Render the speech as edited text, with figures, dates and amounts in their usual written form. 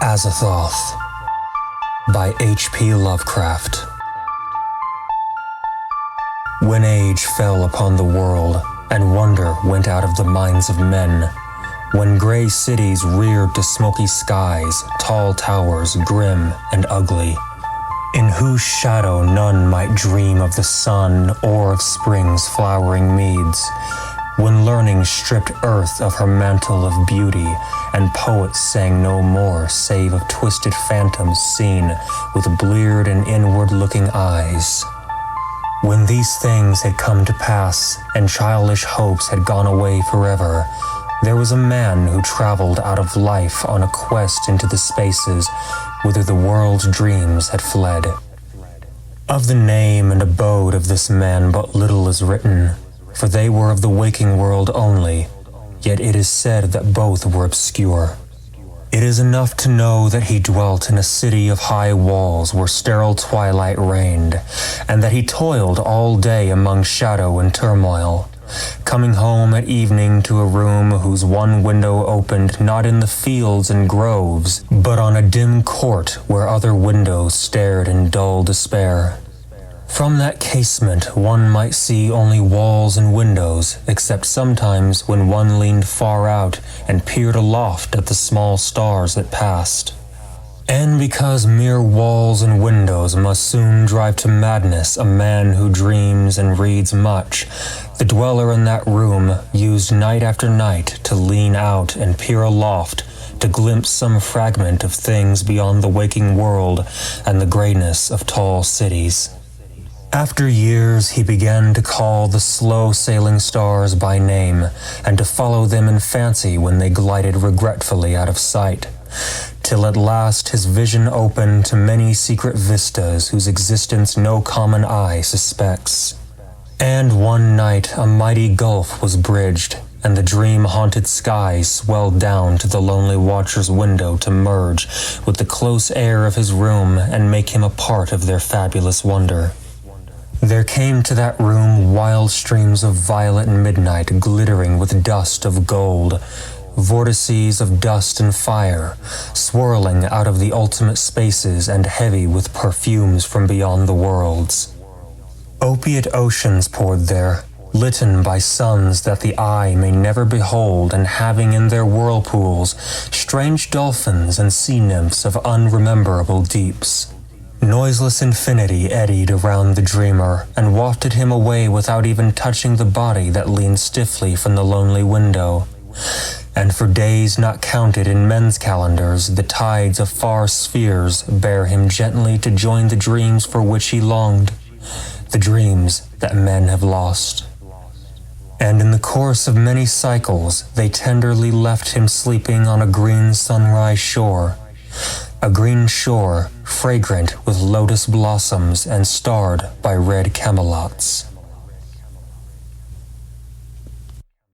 Azathoth by H.P. Lovecraft. When age fell upon the world, and wonder went out of the minds of men, when gray cities reared to smoky skies, tall towers grim and ugly, in whose shadow none might dream of the sun or of spring's flowering meads, when learning stripped earth of her mantle of beauty, and poets sang no more save of twisted phantoms seen with bleared and inward-looking eyes. When these things had come to pass, and childish hopes had gone away forever, there was a man who traveled out of life on a quest into the spaces whither the world's dreams had fled. Of the name and abode of this man but little is written, for they were of the waking world only, yet it is said that both were obscure. It is enough to know that he dwelt in a city of high walls where sterile twilight reigned, and that he toiled all day among shadow and turmoil, coming home at evening to a room whose one window opened not in the fields and groves, but on a dim court where other windows stared in dull despair. From that casement one might see only walls and windows, except sometimes when one leaned far out and peered aloft at the small stars that passed. And because mere walls and windows must soon drive to madness a man who dreams and reads much, the dweller in that room used night after night to lean out and peer aloft to glimpse some fragment of things beyond the waking world and the grayness of tall cities. After years, he began to call the slow-sailing stars by name, and to follow them in fancy when they glided regretfully out of sight, till at last his vision opened to many secret vistas whose existence no common eye suspects. And one night a mighty gulf was bridged, and the dream-haunted skies swelled down to the lonely watcher's window to merge with the close air of his room and make him a part of their fabulous wonder. There came to that room wild streams of violet midnight glittering with dust of gold, vortices of dust and fire, swirling out of the ultimate spaces and heavy with perfumes from beyond the worlds. Opiate oceans poured there, litten by suns that the eye may never behold, and having in their whirlpools strange dolphins and sea nymphs of unrememberable deeps. Noiseless infinity eddied around the dreamer and wafted him away without even touching the body that leaned stiffly from the lonely window. And for days not counted in men's calendars, the tides of far spheres bear him gently to join the dreams for which he longed, the dreams that men have lost. And in the course of many cycles, they tenderly left him sleeping on a green sunrise shore, a green shore fragrant with lotus blossoms and starred by red camelots.